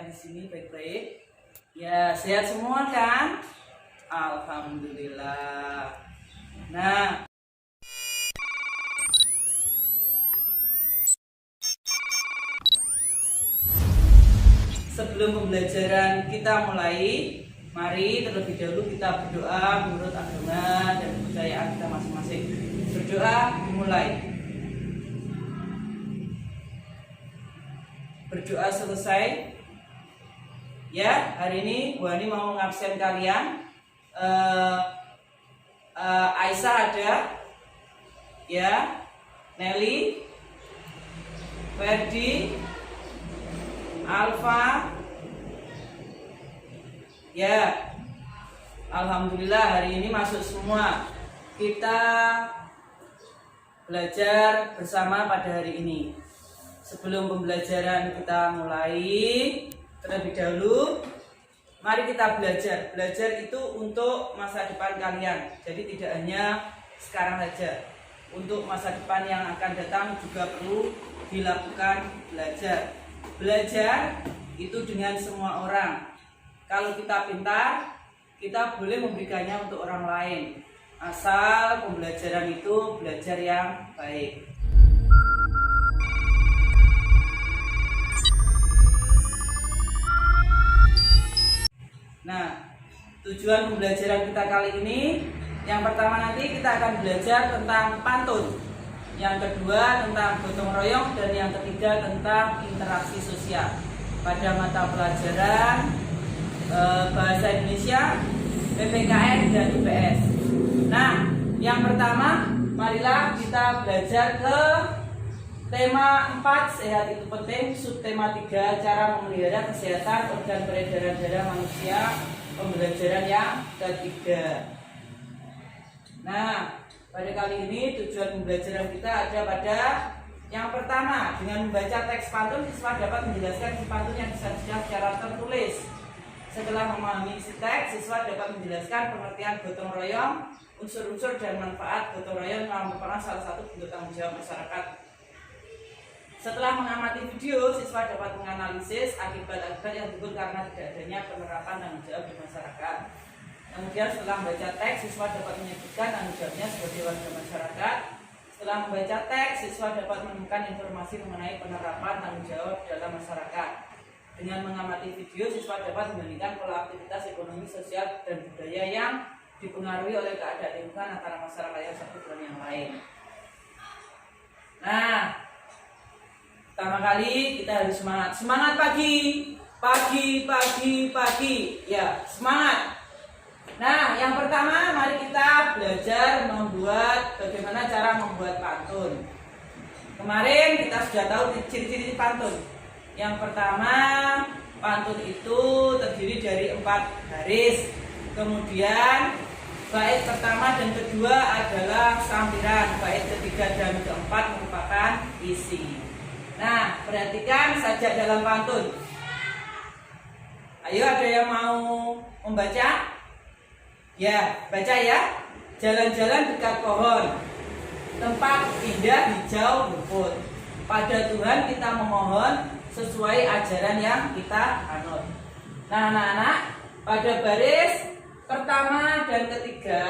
di sini baik-baik? Ya, sehat semua kan? Alhamdulillah. Nah, sebelum pembelajaran kita mulai, mari terlebih dahulu kita berdoa menurut agama dan kepercayaan kita masing-masing. Berdoa dimulai. Berdoa selesai. Ya, hari ini Bu Ani mau mengabsen kalian. Aisyah ada, ya, Nelly, Ferdi, Alfa, ya. Alhamdulillah hari ini masuk semua. Kita belajar bersama pada hari ini. Sebelum pembelajaran kita mulai, terlebih dahulu mari kita belajar. Belajar itu untuk masa depan kalian. Jadi tidak hanya sekarang saja. Untuk masa depan yang akan datang juga perlu dilakukan belajar. Belajar itu dengan semua orang. Kalau kita pintar, kita boleh memberikannya untuk orang lain. Asal pembelajaran itu belajar yang baik. Nah, tujuan pembelajaran kita kali ini, yang pertama nanti kita akan belajar tentang pantun, yang kedua tentang gotong royong, dan yang ketiga tentang interaksi sosial pada mata pelajaran Bahasa Indonesia, PPKN, dan IPS. Nah, yang pertama, marilah kita belajar ke tema 4, sehat itu penting, subtema 3, cara memelihara kesehatan organ peredaran darah manusia, pembelajaran yang ketiga. Nah, pada kali ini tujuan pembelajaran kita ada pada yang pertama, dengan membaca teks pantun, siswa dapat menjelaskan isi pantun yang disajikan secara tertulis. Setelah memahami isi teks, siswa dapat menjelaskan pengertian gotong royong, unsur-unsur dan manfaat gotong royong yang merupakan salah satu bentuk tanggung jawab masyarakat. Setelah mengamati video, siswa dapat menganalisis akibat-akibat yang timbul karena tidak adanya penerapan tanggung jawab di masyarakat. Kemudian setelah membaca teks, siswa dapat menyebutkan tanggung jawabnya sebagai warga masyarakat. Setelah membaca teks, siswa dapat menemukan informasi mengenai penerapan tanggung jawab dalam masyarakat. Dengan mengamati video, siswa dapat membandingkan pola aktivitas ekonomi, sosial, dan budaya yang dipengaruhi oleh keadaan lingkungan antara masyarakat yang satu dengan yang lain. Nah, pertama kali kita harus semangat. Semangat pagi. Ya, semangat. Nah, yang pertama mari kita belajar membuat bagaimana cara membuat pantun. Kemarin kita sudah tahu ciri-ciri pantun. Yang pertama, pantun itu terdiri dari 4 baris. Kemudian bait pertama dan kedua adalah sampiran. Bait ketiga dan keempat merupakan isi. Nah, perhatikan sajak dalam pantun. Ayo, ada yang mau membaca? Ya, baca ya. Jalan-jalan dekat pohon, tempat indah hijau rumput. Pada Tuhan kita memohon, sesuai ajaran yang kita anut. Nah, anak-anak, pada baris pertama dan ketiga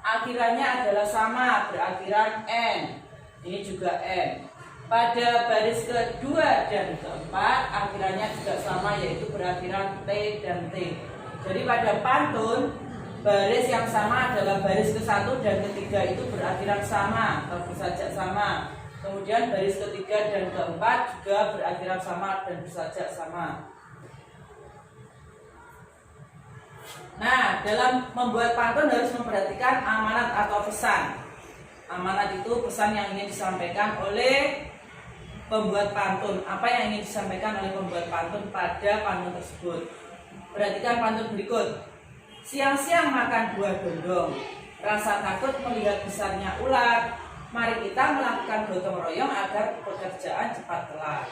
akhirannya adalah sama, berakhiran N. Ini juga N. Pada baris kedua dan keempat akhirannya juga sama, yaitu berakhiran T dan T. Jadi pada pantun baris yang sama adalah baris ke-1 dan ketiga itu berakhiran sama atau bersajak sama. Kemudian baris ketiga dan keempat juga berakhiran sama dan bersajak sama. Nah, dalam membuat pantun harus memperhatikan amanat atau pesan. Amanat itu pesan yang ingin disampaikan oleh pembuat pantun. Apa yang ingin disampaikan oleh pembuat pantun pada pantun tersebut? Perhatikan pantun berikut. Siang-siang makan buah dondong, rasa takut melihat besarnya ular. Mari kita melakukan gotong royong agar pekerjaan cepat kelar.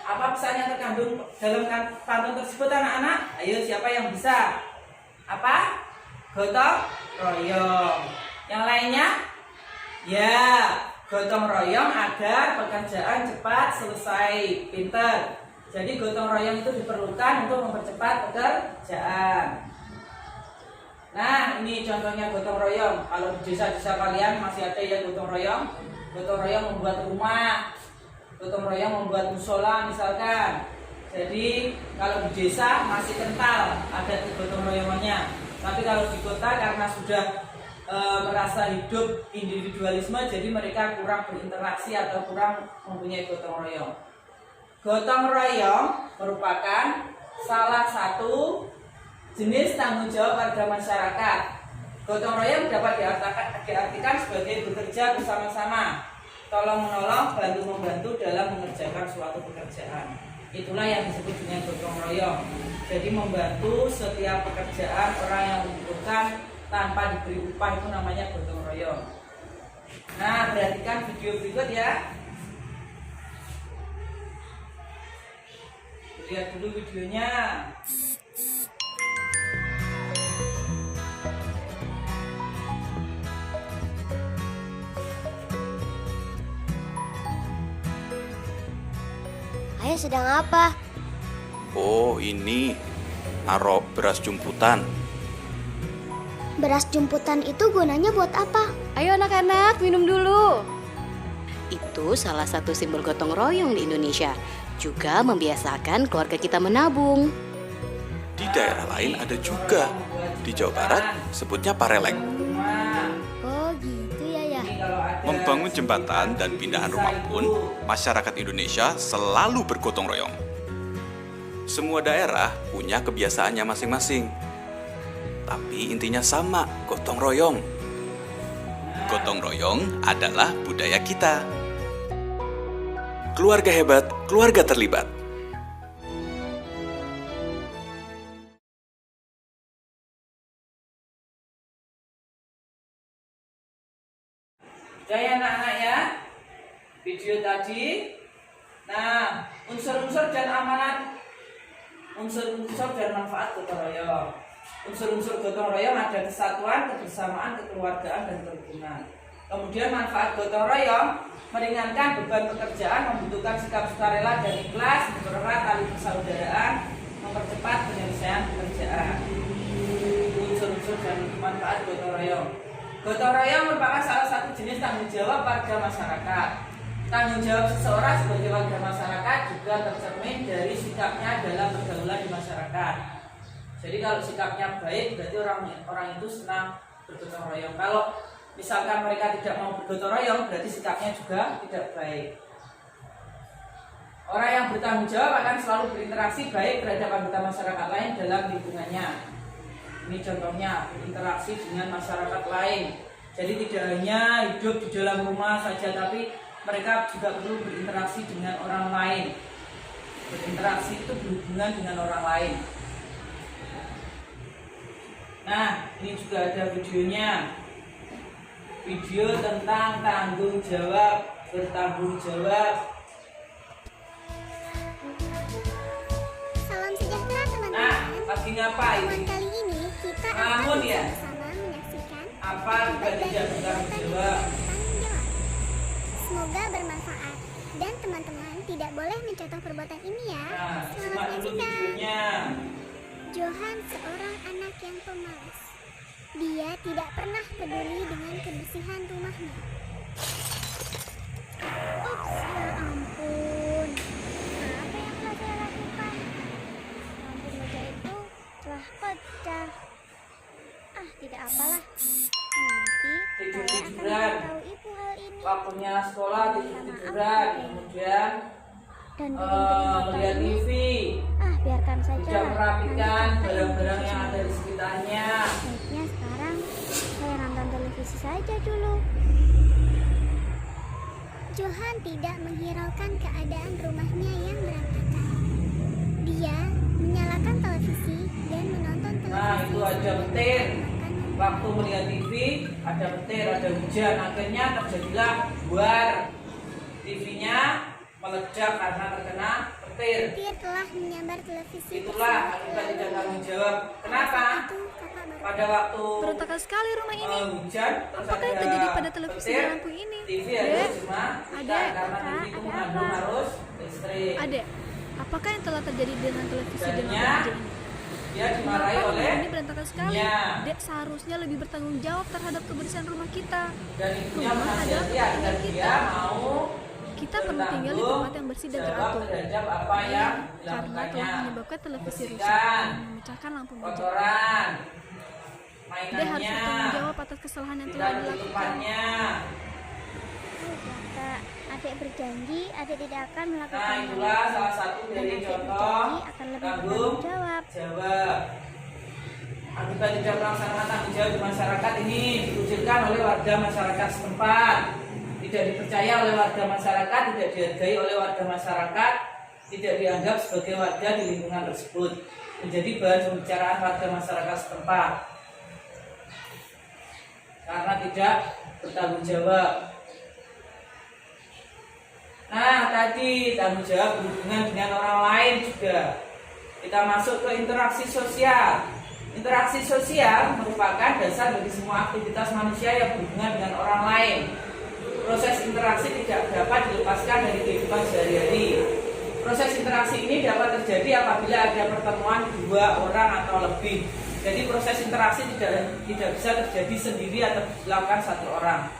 Apa pesan yang terkandung dalam pantun tersebut, anak-anak? Ayo, siapa yang bisa? Apa? Gotong royong. Yang lainnya? Ya, gotong royong agar pekerjaan cepat selesai. Pinter. Jadi gotong royong itu diperlukan untuk mempercepat pekerjaan. Nah, ini contohnya gotong royong. Kalau di desa-desa kalian masih ada yang gotong royong. Gotong royong membuat rumah, gotong royong membuat musola misalkan. Jadi kalau di desa masih kental ada gotong royongannya. Tapi kalau di kota karena sudah merasa hidup individualisme, jadi mereka kurang berinteraksi atau kurang mempunyai gotong royong. Gotong royong merupakan salah satu jenis tanggung jawab warga masyarakat. Gotong royong dapat diartikan sebagai bekerja bersama-sama, tolong-menolong, bantu-membantu dalam mengerjakan suatu pekerjaan. Itulah yang disebut dengan gotong royong. Jadi membantu setiap pekerjaan orang yang membutuhkan tanpa diberi upah, itu namanya gotong royong. Nah, perhatikan video berikut ya. Lihat dulu videonya. Ayah sedang apa? Oh, ini naruh beras jumputan. Beras jumputan itu gunanya buat apa? Ayo anak-anak, minum dulu. Itu salah satu simbol gotong royong di Indonesia. Juga membiasakan keluarga kita menabung. Di daerah lain ada juga. Di Jawa Barat sebutnya parelek. Oh gitu ya. Membangun jembatan dan pindahan rumah pun, masyarakat Indonesia selalu bergotong royong. Semua daerah punya kebiasaannya masing-masing. Tapi intinya sama, gotong royong. Gotong royong adalah budaya kita. Keluarga hebat, keluarga terlibat. Udah ya anak-anak ya, video tadi. Nah, unsur-unsur dan amanat, unsur-unsur dan manfaat gotong royong. Unsur-unsur gotong royong ada kesatuan, kebersamaan, kekeluargaan, dan kerukunan. Kemudian manfaat gotong royong meringankan beban pekerjaan, membutuhkan sikap sukarela dan ikhlas, mempererat tali persaudaraan, mempercepat penyelesaian pekerjaan. Unsur-unsur dan manfaat gotong royong. Gotong royong merupakan salah satu jenis tanggung jawab warga masyarakat. Tanggung jawab seseorang sebagai warga masyarakat juga tercermin dari sikapnya dalam pergaulan di masyarakat. Jadi kalau sikapnya baik, berarti orang itu senang bergotong royong. Kalau misalkan mereka tidak mau bergotong royong, berarti sikapnya juga tidak baik. Orang yang bertanggung jawab akan selalu berinteraksi baik terhadap anggota masyarakat lain dalam lingkungannya. Ini contohnya, berinteraksi dengan masyarakat lain. Jadi tidak hanya hidup di dalam rumah saja, tapi mereka juga perlu berinteraksi dengan orang lain. Berinteraksi itu berhubungan dengan orang lain. Nah, ini juga ada videonya. Video tentang tanggung jawab, bertanggung jawab. Salam sejahtera teman-teman. Nah, lagi ngapain? Pertemuan kali ini kita Ngelamun akan ya? bersama menyaksikan Apa juga tidak bertanggung jawab? Semoga bermanfaat dan teman-teman tidak boleh mencontoh perbuatan ini ya. Nah, Selamat simak dulu menyaksikan. videonya. Johan seorang anak yang pemalas. Dia tidak pernah peduli dengan kebersihan rumahnya. Ups, ya ampun. Apa yang telah saya lakukan? Lampu meja itu telah pecah. Ah, tidak apalah. Nanti Tidur-tiduran. saya akan memberitahu ibu hal ini. Waktunya sekolah tidur-tiduran, kemudian Dan bikin melihat ini. TV, Ah, biarkan saja. tidak merapikan Nanti barang-barang kakak yang ibu ada di sekitarnya. Baiknya sekarang saya nonton televisi saja dulu. Johan tidak menghiraukan keadaan rumahnya yang berantakan. Dia menyalakan televisi dan menonton televisi. Nah, itu ada sambil petir. makan. Waktu melihat TV, ada petir, ada hujan. Akhirnya terjadilah buar. TV-nya meledak karena terkena petir. Petir telah menyambar televisi. Itulah akibat tidak tanggung jawab. Kenapa? Itu kakak baru Pada waktu Berantakan sekali rumah ini. hujan, terus Apakah yang ada terjadi pada televisi petir, dan lampu ini? TV Adek? harus cuma Adek? karena TV itu Ada mengandung apa? arus listrik. Adek, Apakah yang telah terjadi dengan televisi dan Akhirnya, remaja ini? dia dimarahi Mengapa oleh rumah ini berantakan sekali? ibunya. Dek seharusnya lebih bertanggung jawab terhadap kebersihan rumah kita. Dan ibunya Rumah adalah menasihati tempat agar tinggal dia kita. mau Kita perlu tinggal di tempat yang bersih dan jawab teratur. terhadap apa yang Karena telah dilakukannya. menyebabkan televisi rusak Membersihkan dan memecahkan lampu meja. kotoran, Dia harus mainannya, bertanggung jawab atas kesalahan yang telah tidak dilakukan. tutupannya. Kak, adik berjanji adik tidak akan melakukan Nah, hal itulah itu. salah satu Dan dari adik contoh berjanji akan lebih tanggung bertanggung jawab. jawab. Akibat tidak melaksanakan tanggung jawab di masyarakat ini dikucilkan oleh warga masyarakat setempat, tidak dipercaya oleh warga masyarakat, tidak dihargai oleh warga masyarakat, tidak dianggap sebagai warga di lingkungan tersebut, menjadi bahan pembicaraan warga masyarakat setempat karena tidak bertanggung jawab. Nah, tadi tanggung jawab berhubungan dengan orang lain juga. Kita masuk ke interaksi sosial. Interaksi sosial merupakan dasar bagi semua aktivitas manusia yang berhubungan dengan orang lain. Proses interaksi tidak dapat dilepaskan dari kehidupan sehari-hari. Proses interaksi ini dapat terjadi apabila ada pertemuan dua orang atau lebih. Jadi proses interaksi tidak bisa terjadi sendiri atau dilakukan satu orang.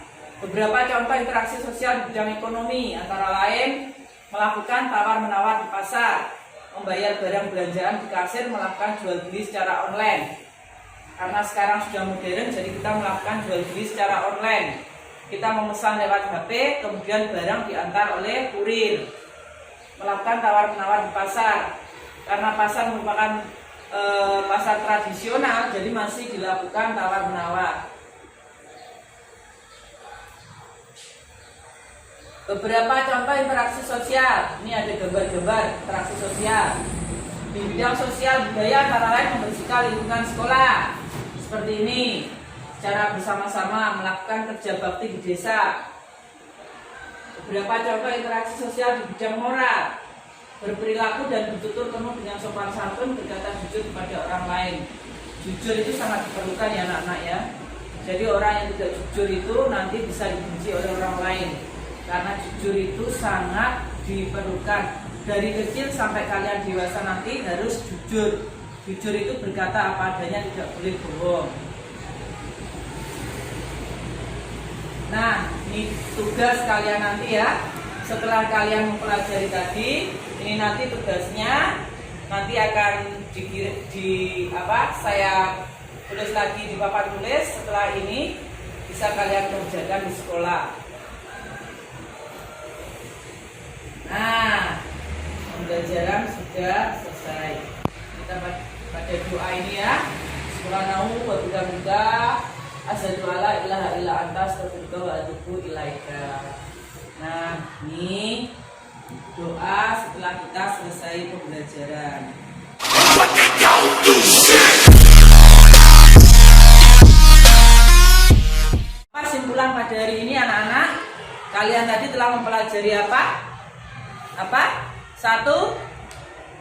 Beberapa contoh interaksi sosial di bidang ekonomi antara lain melakukan tawar-menawar di pasar, membayar barang belanjaan di kasir, melakukan jual beli secara online. Karena sekarang sudah modern, jadi kita melakukan jual beli secara online. Kita memesan lewat HP, kemudian barang diantar oleh kurir. Melakukan tawar-menawar di pasar. Karena pasar merupakan pasar tradisional, jadi masih dilakukan tawar-menawar. Beberapa contoh interaksi sosial. Ini ada gambar-gambar interaksi sosial. Di bidang sosial budaya antara lain membersihkan lingkungan sekolah. Seperti ini. Secara bersama-sama melakukan kerja bakti di desa. Beberapa contoh interaksi sosial di bidang moral. Berperilaku dan bertutur penuh dengan sopan santun, berkata jujur kepada orang lain. Jujur itu sangat diperlukan ya anak-anak ya. Jadi orang yang tidak jujur itu nanti bisa dibenci oleh orang lain. Karena jujur itu sangat diperlukan. Dari kecil sampai kalian dewasa nanti harus jujur. Jujur itu berkata apa adanya, tidak boleh bohong. Nah, ini tugas kalian nanti ya. Setelah kalian mempelajari tadi, ini nanti tugasnya nanti akan saya tulis lagi di papan tulis. Setelah ini bisa kalian kerjakan di sekolah. Nah, pembelajaran sudah selesai. Kita pada doa ini ya. Subhanahu wa bihamdika asyhadu alla ilaha illa anta astaghfiruka wa atubu ilaika. Nah, ini doa setelah kita selesai pembelajaran. Apa simpulan pada hari ini anak-anak? Kalian tadi telah mempelajari apa? Apa? Satu,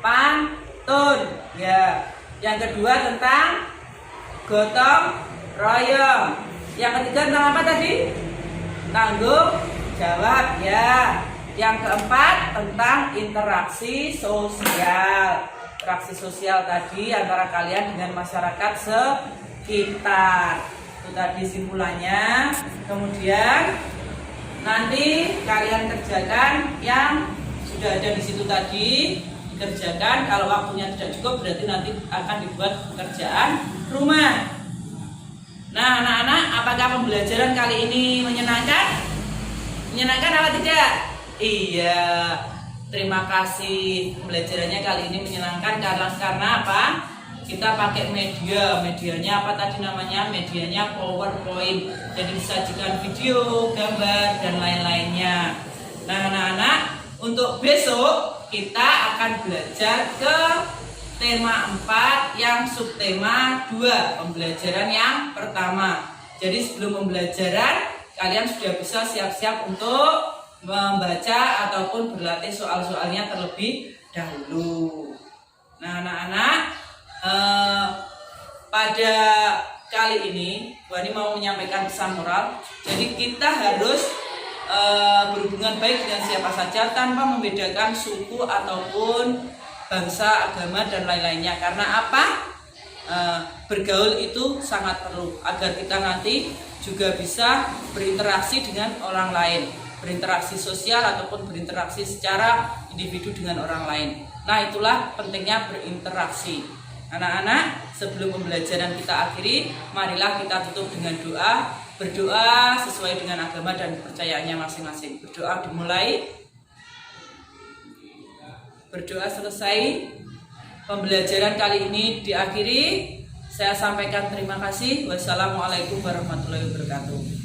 pantun. Ya. Yang kedua tentang gotong royong. Yang ketiga tentang apa tadi? Tanggung jawab ya. Yang keempat tentang interaksi sosial. Interaksi sosial tadi antara kalian dengan masyarakat sekitar. Itu tadi simpulannya. Kemudian nanti kalian kerjakan yang sudah ada di situ tadi, dikerjakan. Kalau waktunya tidak cukup berarti nanti akan dibuat pekerjaan rumah. Nah anak-anak, apakah pembelajaran kali ini menyenangkan? Menyenangkan apa tidak? Iya, terima kasih. Pembelajarannya kali ini menyenangkan karena apa? Kita pakai medianya apa tadi namanya? Medianya PowerPoint. Jadi disajikan video, gambar, dan lain-lainnya. Nah anak-anak, untuk besok kita akan belajar ke tema 4 yang subtema 2, pembelajaran yang pertama. Jadi sebelum pembelajaran kalian sudah bisa siap-siap untuk membaca ataupun berlatih soal-soalnya terlebih dahulu. Nah anak-anak, pada kali ini Bu Ani mau menyampaikan pesan moral. Jadi kita harus berhubungan baik dengan siapa saja tanpa membedakan suku ataupun bangsa, agama, dan lain-lainnya. Karena apa? Bergaul itu sangat perlu agar kita nanti juga bisa berinteraksi dengan orang lain, berinteraksi sosial ataupun berinteraksi secara individu dengan orang lain. Nah, itulah pentingnya berinteraksi. Anak-anak, sebelum pembelajaran kita akhiri, marilah kita tutup dengan doa. Berdoa sesuai dengan agama dan kepercayaannya masing-masing. Berdoa dimulai, berdoa selesai. Pembelajaran kali ini diakhiri. Saya sampaikan terima kasih. Wassalamualaikum warahmatullahi wabarakatuh.